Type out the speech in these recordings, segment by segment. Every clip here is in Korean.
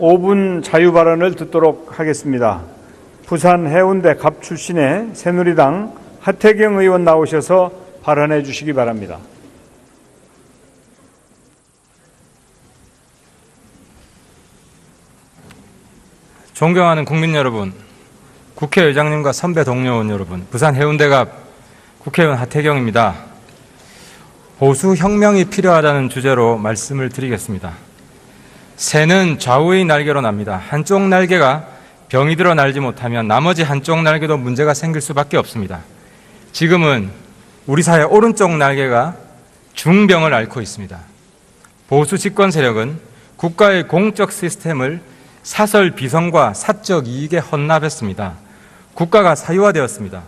5분 자유 발언을 듣도록 하겠습니다. 부산 해운대 갑 출신의 새누리당 하태경 의원 나오셔서 발언해 주시기 바랍니다. 존경하는 국민 여러분, 국회의장님과 선배 동료 의원 여러분, 부산 해운대갑 국회의원 하태경입니다. 보수 혁명이 필요하다는 주제로 말씀을 드리겠습니다. 새는 좌우의 날개로 납니다. 한쪽 날개가 병이 들어 날지 못하면 나머지 한쪽 날개도 문제가 생길 수밖에 없습니다. 지금은 우리 사회 오른쪽 날개가 중병을 앓고 있습니다. 보수 집권 세력은 국가의 공적 시스템을 사설 비선과 사적 이익에 헌납했습니다. 국가가 사유화되었습니다.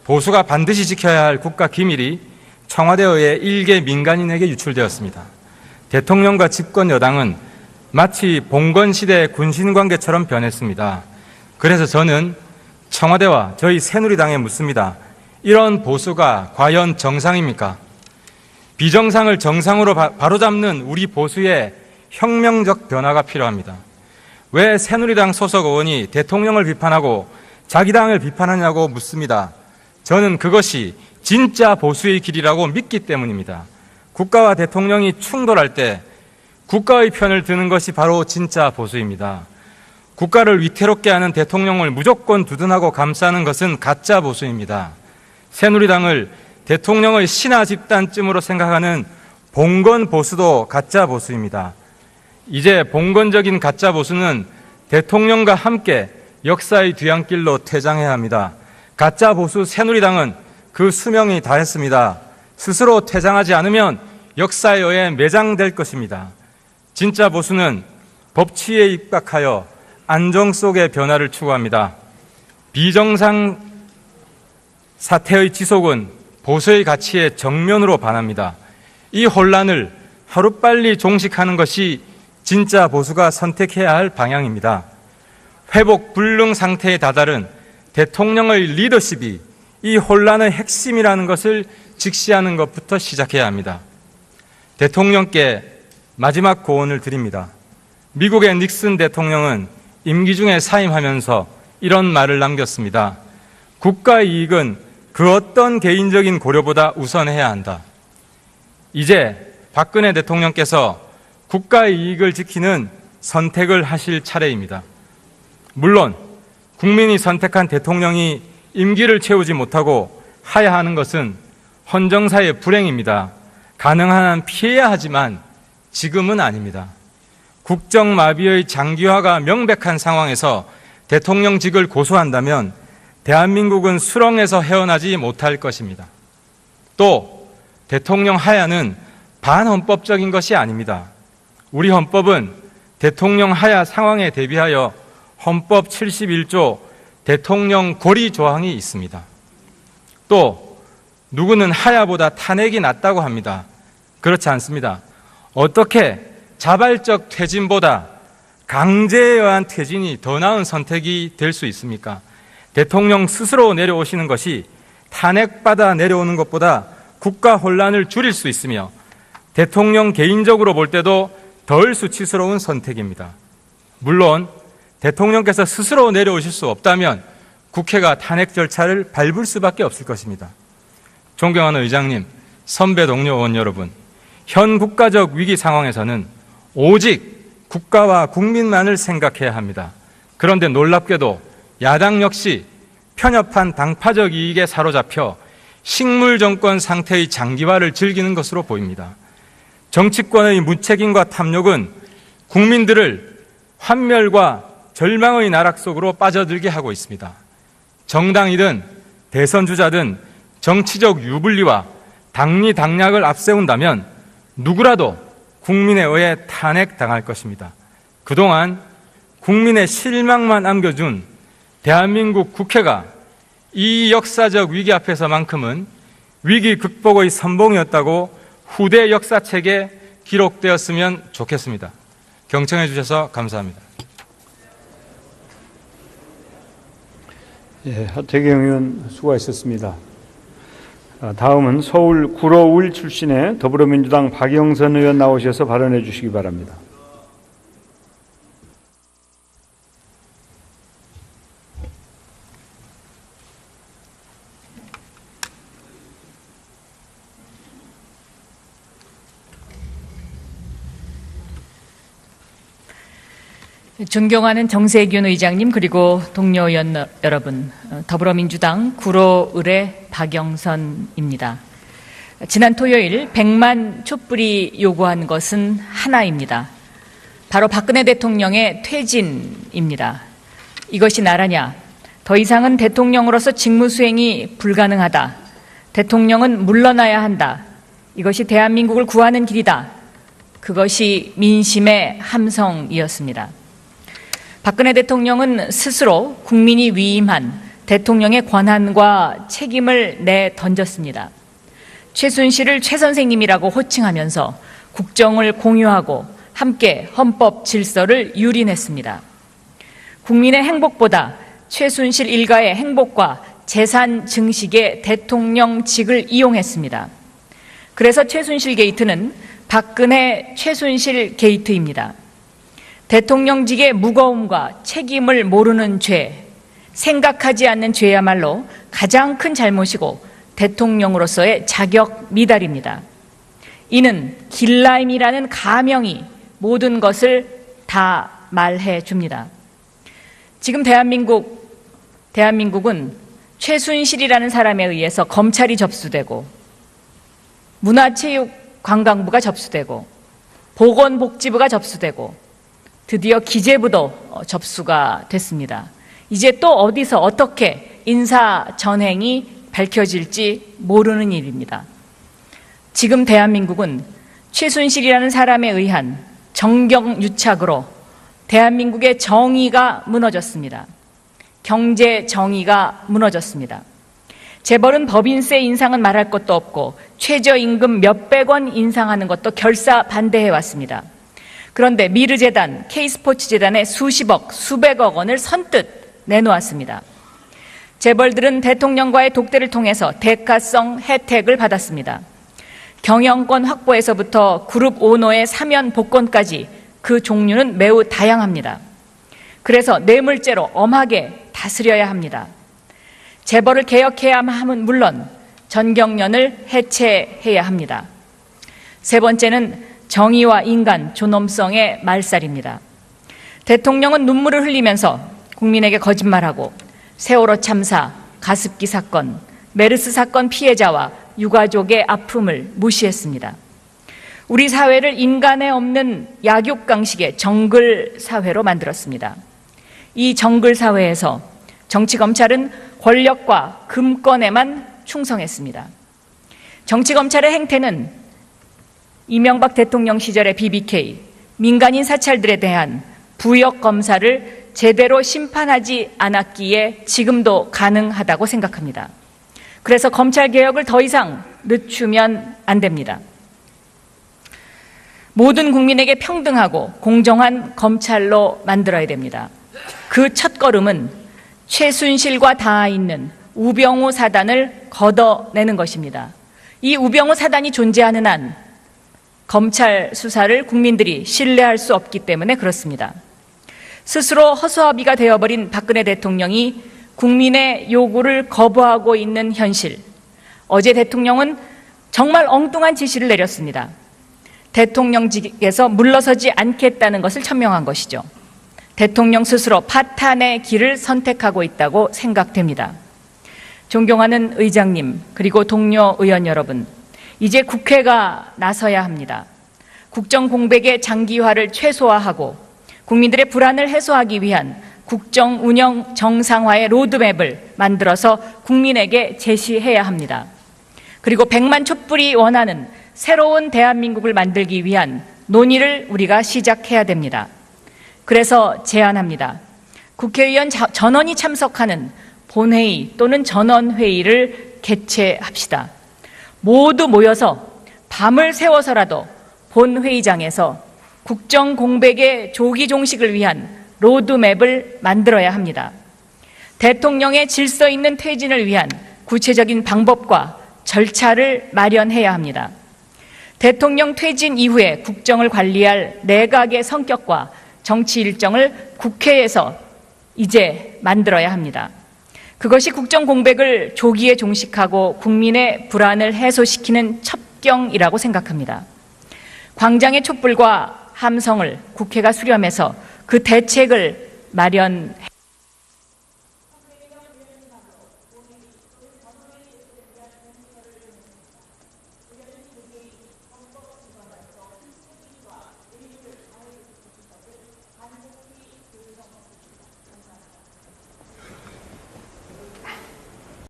보수가 반드시 지켜야 할 국가 기밀이 청와대에 의해 일개 민간인에게 유출되었습니다. 대통령과 집권 여당은 마치 봉건시대의 군신관계처럼 변했습니다. 그래서 저는 청와대와 저희 새누리당에 묻습니다. 이런 보수가 과연 정상입니까? 비정상을 정상으로 바로잡는 우리 보수의 혁명적 변화가 필요합니다. 왜 새누리당 소속 의원이 대통령을 비판하고 자기 당을 비판하냐고 묻습니다. 저는 그것이 진짜 보수의 길이라고 믿기 때문입니다. 국가와 대통령이 충돌할 때 국가의 편을 드는 것이 바로 진짜 보수입니다. 국가를 위태롭게 하는 대통령을 무조건 두둔하고 감싸는 것은 가짜 보수입니다. 새누리당을 대통령의 신하 집단쯤으로 생각하는 봉건 보수도 가짜 보수입니다. 이제 봉건적인 가짜 보수는 대통령과 함께 역사의 뒤안길로 퇴장해야 합니다. 가짜 보수 새누리당은 그 수명이 다했습니다. 스스로 퇴장하지 않으면 역사에 의해 매장될 것입니다. 진짜 보수는 법치에 입각하여 안정 속의 변화를 추구합니다. 비정상 사태의 지속은 보수의 가치에 정면으로 반합니다. 이 혼란을 하루빨리 종식하는 것이 진짜 보수가 선택해야 할 방향입니다. 회복 불능 상태에 다다른 대통령의 리더십이 이 혼란의 핵심이라는 것을 직시하는 것부터 시작해야 합니다. 대통령께 마지막 고언을 드립니다. 미국의 닉슨 대통령은 임기 중에 사임하면서 이런 말을 남겼습니다. 국가의 이익은 그 어떤 개인적인 고려보다 우선해야 한다. 이제 박근혜 대통령께서 국가의 이익을 지키는 선택을 하실 차례입니다. 물론 국민이 선택한 대통령이 임기를 채우지 못하고 하야하는 것은 헌정사의 불행입니다. 가능한 한 피해야 하지만 지금은 아닙니다. 국정마비의 장기화가 명백한 상황에서 대통령직을 고수한다면 대한민국은 수렁에서 헤어나지 못할 것입니다. 또 대통령 하야는 반헌법적인 것이 아닙니다. 우리 헌법은 대통령 하야 상황에 대비하여 헌법 71조 대통령 고리 조항이 있습니다. 또 누구는 하야보다 탄핵이 낫다고 합니다. 그렇지 않습니다. 어떻게 자발적 퇴진보다 강제에 의한 퇴진이 더 나은 선택이 될 수 있습니까? 대통령 스스로 내려오시는 것이 탄핵받아 내려오는 것보다 국가 혼란을 줄일 수 있으며 대통령 개인적으로 볼 때도 덜 수치스러운 선택입니다. 물론 대통령께서 스스로 내려오실 수 없다면 국회가 탄핵 절차를 밟을 수밖에 없을 것입니다. 존경하는 의장님, 선배 동료 의원 여러분, 현 국가적 위기 상황에서는 오직 국가와 국민만을 생각해야 합니다. 그런데 놀랍게도 야당 역시 편협한 당파적 이익에 사로잡혀 식물 정권 상태의 장기화를 즐기는 것으로 보입니다. 정치권의 무책임과 탐욕은 국민들을 환멸과 절망의 나락 속으로 빠져들게 하고 있습니다. 정당이든 대선 주자든 정치적 유불리와 당리당략을 앞세운다면 누구라도 국민에 의해 탄핵당할 것입니다. 그동안 국민의 실망만 안겨준 대한민국 국회가 이 역사적 위기 앞에서만큼은 위기 극복의 선봉이었다고 후대 역사책에 기록되었으면 좋겠습니다. 경청해 주셔서 감사합니다. 하태경 의원 수고하셨습니다. 다음은 서울 구로울 출신의 더불어민주당 박영선 의원 나오셔서 발언해 주시기 바랍니다. 존경하는 정세균 의장님 그리고 동료 의원 여러분, 더불어민주당 구로을의 박영선입니다. 지난 토요일 100만 촛불이 요구한 것은 하나입니다. 바로 박근혜 대통령의 퇴진입니다. 이것이 나라냐? 더 이상은 대통령으로서 직무수행이 불가능하다. 대통령은 물러나야 한다. 이것이 대한민국을 구하는 길이다. 그것이 민심의 함성이었습니다. 박근혜 대통령은 스스로 국민이 위임한 대통령의 권한과 책임을 내던졌습니다. 최순실을 최 선생님이라고 호칭하면서 국정을 공유하고 함께 헌법 질서를 유린했습니다. 국민의 행복보다 최순실 일가의 행복과 재산 증식에 대통령직을 이용했습니다. 그래서 최순실 게이트는 박근혜 최순실 게이트입니다. 대통령직의 무거움과 책임을 모르는 죄, 생각하지 않는 죄야말로 가장 큰 잘못이고 대통령으로서의 자격 미달입니다. 이는 길라임이라는 가명이 모든 것을 다 말해 줍니다. 지금 대한민국은 최순실이라는 사람에 의해서 검찰이 접수되고 문화체육관광부가 접수되고 보건복지부가 접수되고 드디어 기재부도 접수가 됐습니다. 이제 또 어디서 어떻게 인사 전횡이 밝혀질지 모르는 일입니다. 지금 대한민국은 최순실이라는 사람에 의한 정경유착으로 대한민국의 정의가 무너졌습니다. 경제 정의가 무너졌습니다. 재벌은 법인세 인상은 말할 것도 없고 최저임금 몇백 원 인상하는 것도 결사 반대해 왔습니다. 그런데 미르재단, K스포츠재단에 수십억, 수백억 원을 선뜻 내놓았습니다. 재벌들은 대통령과의 독대를 통해서 대가성 혜택을 받았습니다. 경영권 확보에서부터 그룹 오너의 사면 복권까지 그 종류는 매우 다양합니다. 그래서 뇌물죄로 엄하게 다스려야 합니다. 재벌을 개혁해야 함은 물론 전경련을 해체해야 합니다. 세 번째는 정의와 인간, 존엄성의 말살입니다. 대통령은 눈물을 흘리면서 국민에게 거짓말하고 세월호 참사, 가습기 사건, 메르스 사건 피해자와 유가족의 아픔을 무시했습니다. 우리 사회를 인간에 없는 약육강식의 정글 사회로 만들었습니다. 이 정글 사회에서 정치 검찰은 권력과 금권에만 충성했습니다. 정치 검찰의 행태는 이명박 대통령 시절의 BBK, 민간인 사찰들에 대한 부역 검사를 제대로 심판하지 않았기에 지금도 가능하다고 생각합니다. 그래서 검찰 개혁을 더 이상 늦추면 안 됩니다. 모든 국민에게 평등하고 공정한 검찰로 만들어야 됩니다. 그 첫걸음은 최순실과 닿아 있는 우병우 사단을 걷어내는 것입니다. 이 우병우 사단이 존재하는 한 검찰 수사를 국민들이 신뢰할 수 없기 때문에 그렇습니다. 스스로 허수아비가 되어버린 박근혜 대통령이 국민의 요구를 거부하고 있는 현실. 어제 대통령은 정말 엉뚱한 지시를 내렸습니다. 대통령직에서 물러서지 않겠다는 것을 천명한 것이죠. 대통령 스스로 파탄의 길을 선택하고 있다고 생각됩니다. 존경하는 의장님 그리고 동료 의원 여러분, 이제 국회가 나서야 합니다. 국정 공백의 장기화를 최소화하고 국민들의 불안을 해소하기 위한 국정 운영 정상화의 로드맵을 만들어서 국민에게 제시해야 합니다. 그리고 100만 촛불이 원하는 새로운 대한민국을 만들기 위한 논의를 우리가 시작해야 됩니다. 그래서 제안합니다. 국회의원 전원이 참석하는 본회의 또는 전원회의를 개최합시다. 모두 모여서 밤을 새워서라도 본회의장에서 국정 공백의 조기 종식을 위한 로드맵을 만들어야 합니다. 대통령의 질서 있는 퇴진을 위한 구체적인 방법과 절차를 마련해야 합니다. 대통령 퇴진 이후에 국정을 관리할 내각의 성격과 정치 일정을 국회에서 이제 만들어야 합니다. 그것이 국정 공백을 조기에 종식하고 국민의 불안을 해소시키는 첩경이라고 생각합니다. 광장의 촛불과 함성을 국회가 수렴해서 그 대책을 마련